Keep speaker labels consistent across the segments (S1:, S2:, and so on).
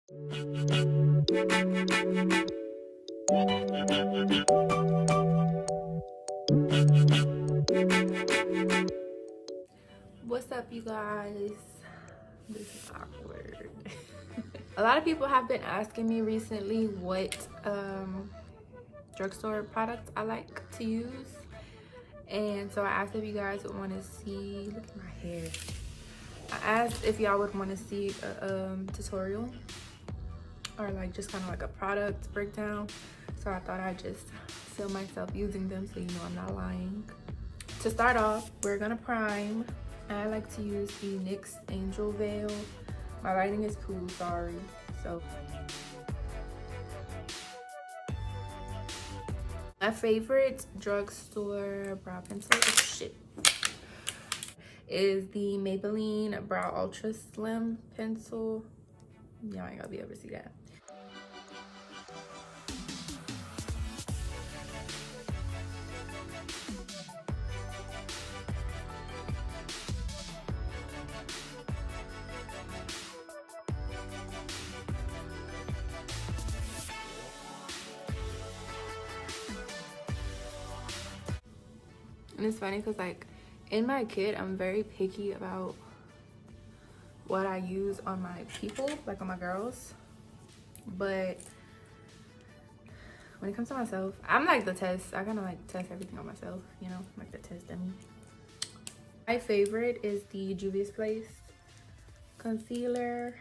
S1: What's up, you guys? This is awkward. A lot of people have been asking me recently what drugstore products I like to use, and so I asked if you guys would want to see. Look at my hair. I asked if y'all would want to see a tutorial or like just kind of like a product breakdown, so I thought I'd just film myself using them so you know I'm not lying. To start off, we're gonna prime. I like to use the NYX Angel veil. My lighting is cool, sorry. So my favorite drugstore brow pencil is the Maybelline Ultra Slim pencil. Y'all ain't gonna be able to see that. And it's funny because like in my kit, I'm very picky about what I use on my people, like on my girls. But when it comes to myself, I'm like the test. I kind of like test everything on myself, you know, like the test dummy. My favorite is the Juvias Place concealer.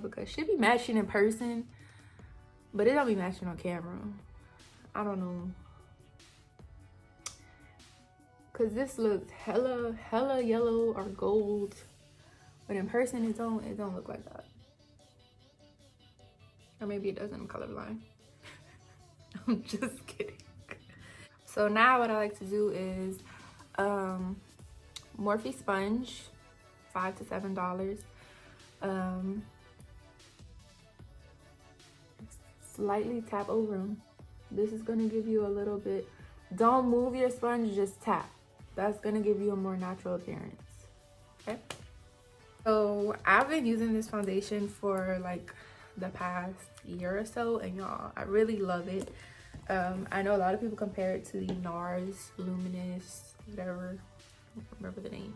S1: Because she be matching in person, but it don't be matching on camera. I don't know, cause this looks hella yellow or gold, but in person it don't look like that. Or maybe it does in colorblind. I'm just kidding. So now what I like to do is Morphe sponge, $5 to $7. Slightly tap over them. This is gonna give you a little bit. Don't move your sponge, just tap. That's gonna give you a more natural appearance. Okay. So I've been using this foundation for like the past year or so, and y'all, I really love it. I know a lot of people compare it to the NARS Luminous, whatever, I don't remember the name.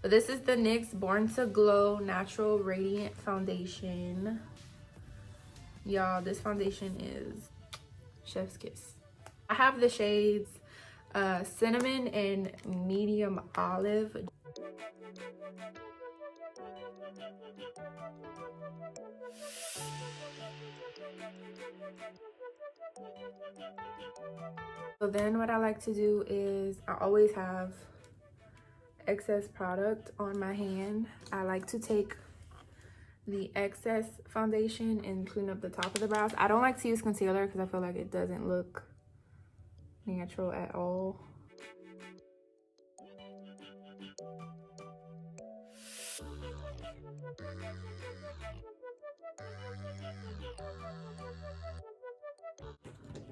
S1: But this is the NYX Born to Glow Natural Radiant Foundation. Y'all, this foundation is chef's kiss. I have the shades Cinnamon and Medium Olive. So then what I like to do is I always have excess product on my hand. I like to take the excess foundation and clean up the top of the brows. I don't like to use concealer because I feel like it doesn't look natural at all.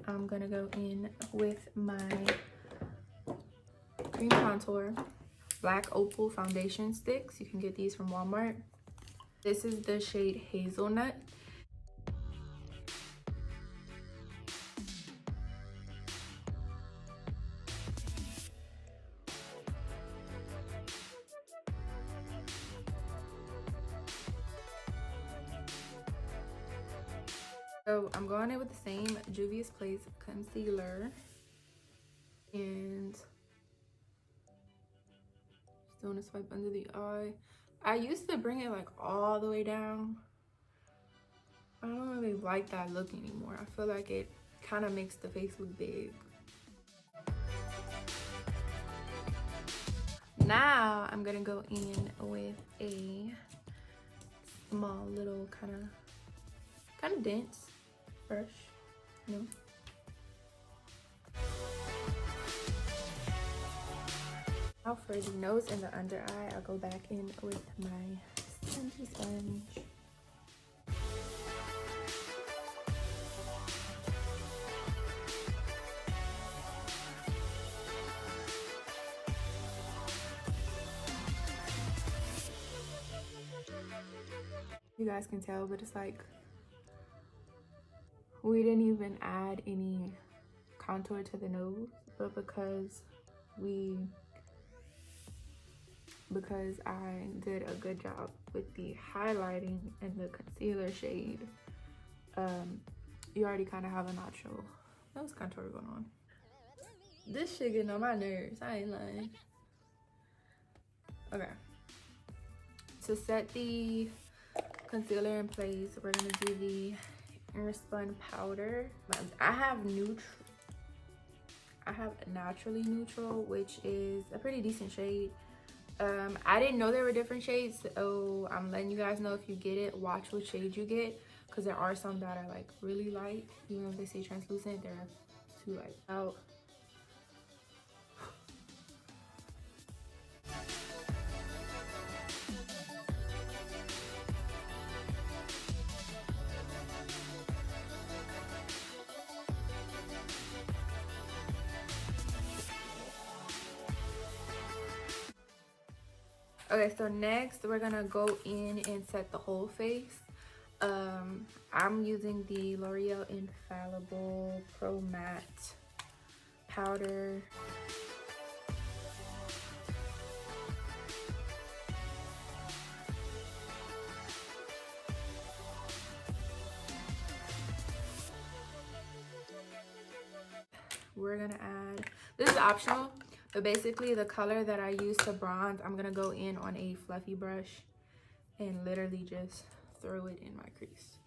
S1: I'm gonna go in with my cream contour, black opal foundation sticks. You can get these from Walmart. This is the shade Hazelnut. So I'm going in with the same Juvia's Place concealer and just doing a swipe under the eye. I used to bring it like all the way down. I don't really like that look anymore. I feel like it kind of makes the face look big. Now I'm gonna go in with a small little kind of dense brush, you know. Now for the nose and the under eye, I'll go back in with my spongy sponge. You guys can tell, but it's like we didn't even add any contour to the nose, but because I did a good job with the highlighting and the concealer shade, you already kind of have a natural nose contour going on. This shit getting on my nerves, I ain't lying. Okay, to set the concealer in place, we're gonna do the Airspun powder. I have naturally neutral, which is a pretty decent shade. I didn't know there were different shades, so I'm letting you guys know, if you get it, watch what shade you get, because there are some that are like really light. Even if they say translucent, they're too light out. Okay, so next we're gonna go in and set the whole face. I'm using the L'Oreal Infallible Pro Matte powder. We're gonna add, this is optional, but basically the color that I use to bronze, I'm gonna go in on a fluffy brush and literally just throw it in my crease.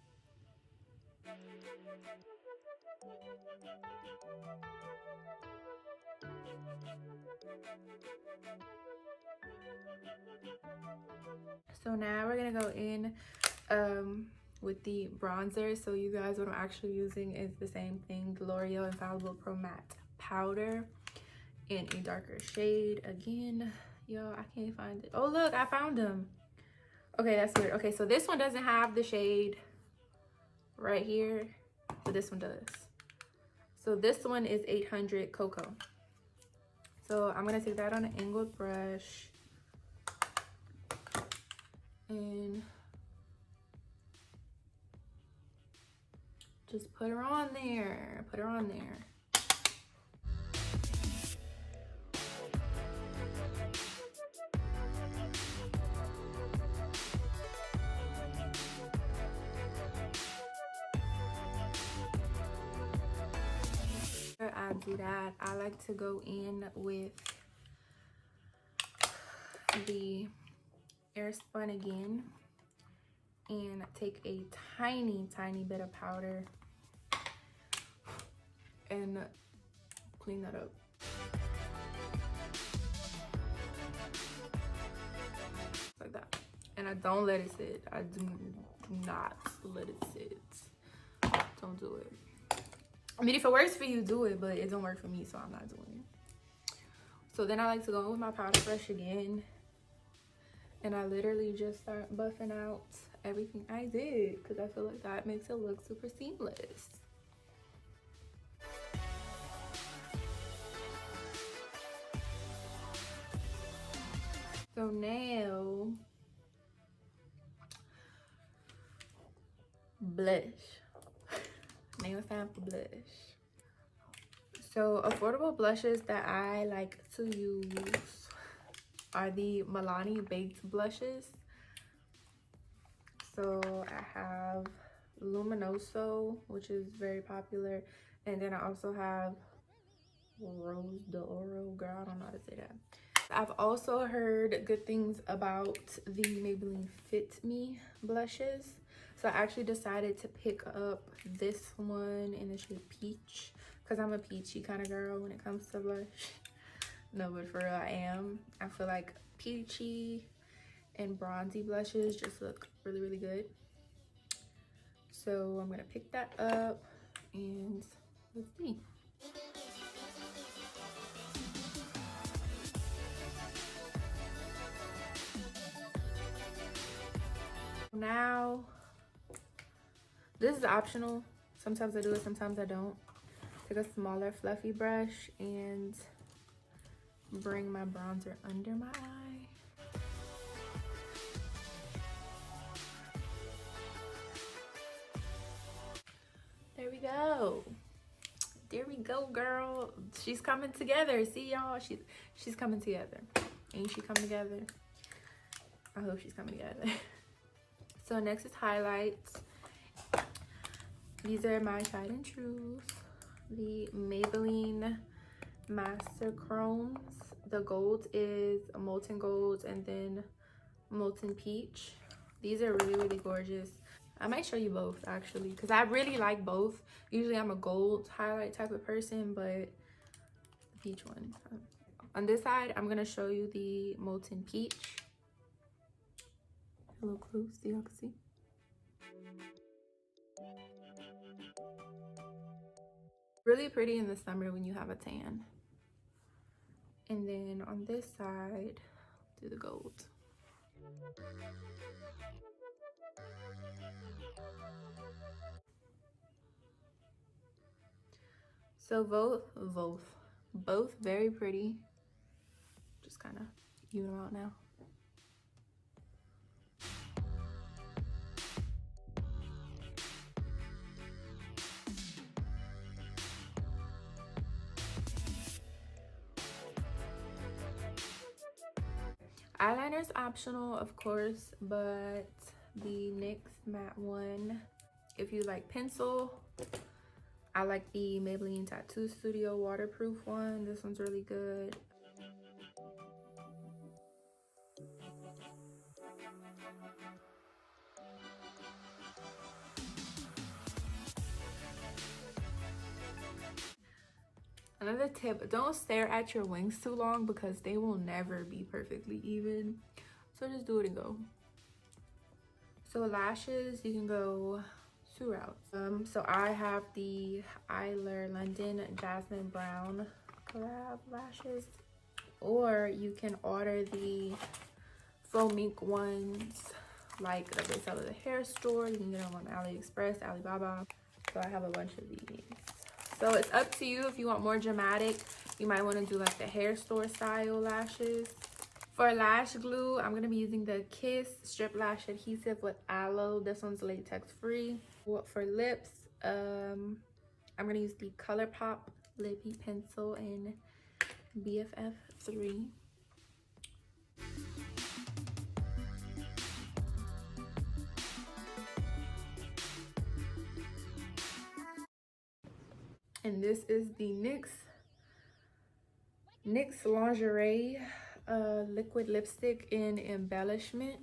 S1: So now we're gonna go in with the bronzer. So you guys, what I'm actually using is the same thing, the L'Oreal Infallible Pro Matte powder in a darker shade. Again, yo, I can't find it. Oh look, I found them. Okay, that's weird. Okay, so this one doesn't have the shade right here, but this one does. So this one is 800 Cocoa. So I'm gonna take that on an angled brush and just put her on there. Put her on there. I do that, I like to go in with the Airspun again and take a tiny bit of powder and clean that up. Like that. And I don't let it sit. I do not let it sit. Don't do it. I mean, if it works for you, do it, but it don't work for me, so I'm not doing it. So then I like to go in with my powder brush again, and I literally just start buffing out everything I did, because I feel like that makes it look super seamless. So now, blush. Now it's time for blush. So affordable blushes that I like to use are the Milani Baked blushes. So I have Luminoso, which is very popular, and then I also have Rose d'Oro, girl, I don't know how to say that. I've also heard good things about the Maybelline Fit Me blushes. So I actually decided to pick up this one in the shade Peach, because I'm a peachy kind of girl when it comes to blush. No, but for real, I am. I feel like peachy and bronzy blushes just look really good. So I'm gonna pick that up and let's see. Now, this is optional. Sometimes I do it, sometimes I don't. Take a smaller fluffy brush and bring my bronzer under my eye. There we go. There we go, girl. She's coming together. See, y'all? She's coming together. Ain't she coming together? I hope she's coming together. So next is highlights. These are my tried and trues. The Maybelline Master Chromes. The gold is Molten Gold and then Molten Peach. These are really, really gorgeous. I might show you both actually, because I really like both. Usually I'm a gold highlight type of person, but the peach one. On this side, I'm gonna show you the Molten Peach. A little close so y'all can see. Really pretty in the summer when you have a tan. And then on this side, do the gold. So both very pretty. Just kind of even them out now. Eyeliner is optional, of course, but the NYX matte one, if you like pencil, I like the Maybelline Tattoo Studio waterproof one. This one's really good. Another tip, don't stare at your wings too long because they will never be perfectly even. So just do it and go. So lashes, you can go two routes. So I have the Eyeliner London Jasmine Brown collab lashes, or you can order the faux mink ones like that they sell at the hair store. You can get them on AliExpress, Alibaba. So I have a bunch of these. So it's up to you. If you want more dramatic, you might want to do like the hair store style lashes. For lash glue, I'm going to be using the Kiss Strip Lash Adhesive with Aloe. This one's latex free. For lips, I'm going to use the Colourpop Lippy Pencil in BFF3. And this is the NYX Lingerie liquid lipstick in embellishment.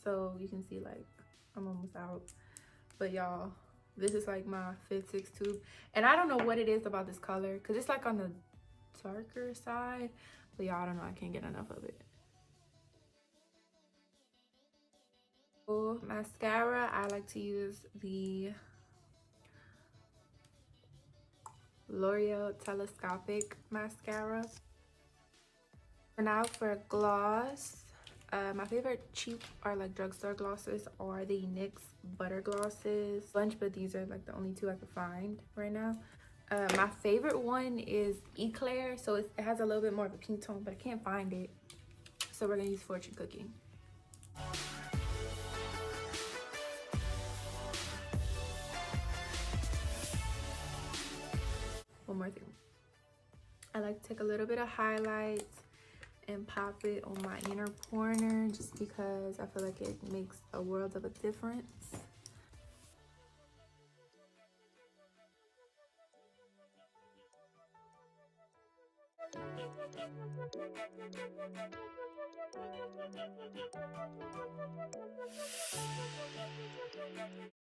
S1: So you can see like I'm almost out, but y'all, this is like my 5th, 6th tube, and I don't know what it is about this color because it's like on the darker side, but y'all, I don't know, I can't get enough of it. For mascara, I like to use the L'Oreal Telescopic mascara. Now for gloss, my favorite cheap are like drugstore glosses or the NYX Butterglosses. Bunch, but these are like the only two I could find right now. My favorite one is Eclair, so it has a little bit more of a pink tone, but I can't find it. So we're gonna use Fortune Cookie. One more thing. I like to take a little bit of highlight and pop it on my inner corner just because I feel like it makes a world of a difference.